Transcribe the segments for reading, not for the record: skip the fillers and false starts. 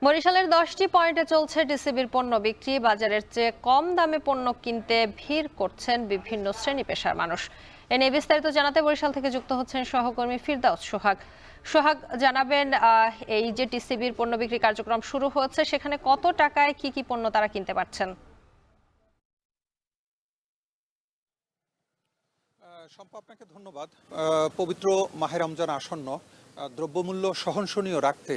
বরিশালের 10টি পয়েন্টে চলছে টিসিবির পণ্য বিক্রি। বাজারের চেয়ে কম দামে পণ্য কিনতে ভিড় করছেন বিভিন্ন শ্রেণী পেশার মানুষ। এ নিয়ে বিস্তারিত জানাতে বরিশাল থেকে যুক্ত হচ্ছেন সহকর্মী ফিরদাউস সোহাগ। সোহাগ, জানাবেন এই যে টিসিবির পণ্য বিক্রি কার্যক্রম শুরু হচ্ছে, সেখানে কত টাকায় কি কি পণ্য তারা কিনতে পারছেন? শম্পা, আপনাকে ধন্যবাদ। পবিত্র মাহে রমজান আসন্ন, দ্রব্যমূল্য সহনশীল রাখতে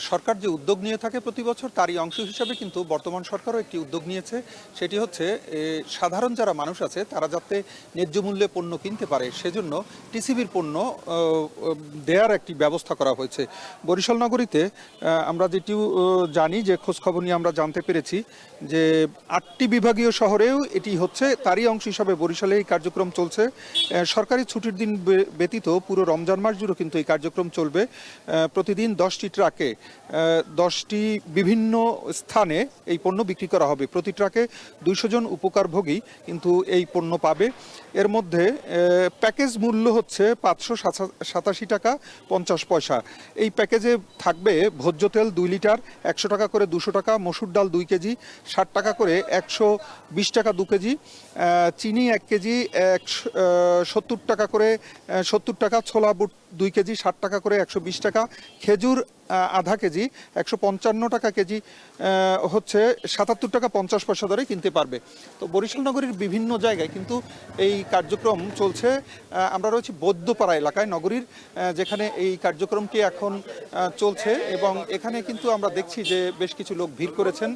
সরকার যে উদ্যোগ নিয়ে থাকে প্রতি বছর, তারই অংশ হিসাবে কিন্তু বর্তমান সরকারও একটি উদ্যোগ নিয়েছে। সেটি হচ্ছে সাধারণ যারা মানুষ আছে তারা যাতে ন্যায্য মূল্যে পণ্য কিনতে পারে, সেজন্য টিসিবির পণ্য দেওয়ার একটি ব্যবস্থা করা হয়েছে বরিশাল নগরীতে। আমরা যেটি জানি, যে খোঁজখবর নিয়ে আমরা জানতে পেরেছি যে 8টি বিভাগীয় শহরেও এটি হচ্ছে, তারই অংশ হিসাবে বরিশালে এই কার্যক্রম চলছে। সরকারি ছুটির দিন ব্যতীত পুরো রমজান মাস জুড়ে কিন্তু এই কার্যক্রম চলবে। প্রতিদিন 10টি ট্রাকে 10টি বিভিন্ন স্থানে এই পণ্য বিক্রি করা হবে। প্রতি ট্রাকে 200 জন উপকারভোগী কিন্তু এই পণ্য পাবে। এর মধ্যে প্যাকেজ মূল্য হচ্ছে 587 টাকা 50 পয়সা। এই প্যাকেজে থাকবে ভোজ্য তেল 2 লিটার 100 টাকা করে 200 টাকা, মসুর ডাল 2 কেজি 60 টাকা করে 120 টাকা 2 কেজি, চিনি 1 কেজি 70 টাকা করে 70 টাকা, ছোলা বুট 2 কেজি 60 টাকা করে 120 টাকা, খেজুর আধা কেজি 155 টাকা কেজি হচ্ছে 77 টাকা 50 পয়সা ধরে কিনতে পারবে। তো বরিশাল নগরীর বিভিন্ন জায়গায় কিন্তু এই কার্যক্রম চলছে। আমরা রয়েছি বৈদ্যপাড়া এলাকায় নগরীর, যেখানে এই কার্যক্রমটি এখন চলছে, এবং এখানে কিন্তু আমরা দেখছি যে বেশ কিছু লোক ভিড় করেছেন।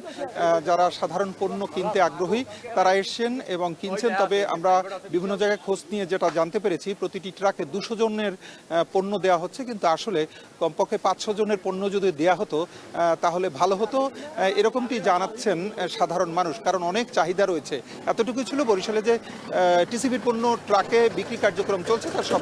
যারা সাধারণ পণ্য কিনতে আগ্রহী তারা এসছেন এবং কিনছেন। তবে আমরা বিভিন্ন জায়গায় খোঁজ নিয়ে যেটা জানতে পেরেছি, প্রতিটি ট্রাকে 200 জনের পণ্য দেওয়া হচ্ছে, কিন্তু আসলে কমপক্ষে 500 জনের পণ্য যদি দেওয়া হতো তাহলে ভালো হতো, এরকমটি জানাচ্ছেন সাধারণ মানুষ, কারণ অনেক চাহিদা রয়েছে। এতটুকু ছিল বরিশালে যে টিসিবির পণ্য ট্রাকে বিক্রি কার্যক্রম চলছে তার সব।